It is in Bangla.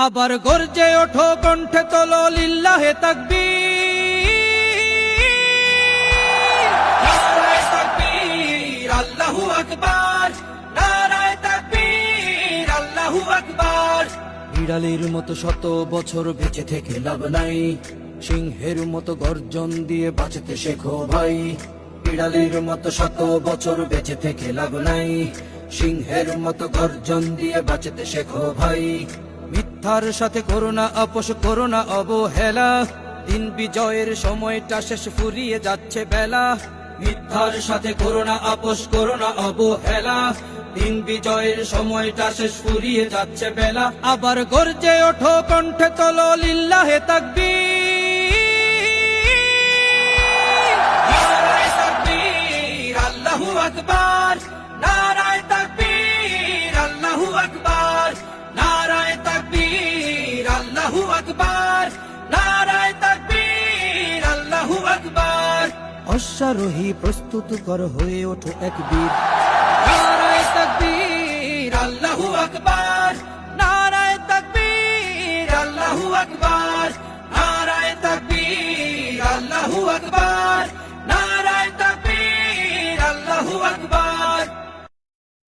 আবার গর্জে ওঠো, কণ্ঠে তোলো লিল্লাহে তাকবীর। নারায়ে তাকবীর, আল্লাহু আকবার। নারায়ে তাকবীর, আল্লাহু আকবার। বিড়ালের মতো শত বছর বেঁচে থেকে লাভ নাই, সিংহের মতো গর্জন দিয়ে বাঁচতে শেখো ভাই। বিড়ালের মতো শত বছর বেঁচে থেকে লাভ নাই, সিংহের মতো গর্জন দিয়ে বাঁচতে শেখো ভাই। মিথ্যার সাথে করোনা আপোষ, করোনা অবহেলা, দিন বিজয়ের সময়টা শেষ, ফুরিয়ে যাচ্ছে বেলা। মিথ্যার সাথে করোনা আপোষ, করোনা অবহেলা, দিন বিজয়ের সময়টা শেষ, ফুরিয়ে যাচ্ছে বেলা। আবার গর্জে ওঠো, কণ্ঠে তোলো লিল্লাহে তাকবীর। নারায়ে তাকবীর, আল্লাহু আকবার। নারায়ে তাকবীর, আল্লাহু আকবার। নারায়ে তাকবীর, আল্লাহু আকবার। নারায়ে তাকবীর, আল্লাহু আকবার। অশ্বারোহী প্রস্তুত কর, হয়ে ওঠো এক বীর। নারায়ে তাকবীর, আল্লাহু আকবার। নারায়ে তাকবীর, আল্লাহু আকবার। নারায়ে তাকবীর, আল্লাহু আকবার। নারায়ে তাকবীর, আল্লাহু আকবার।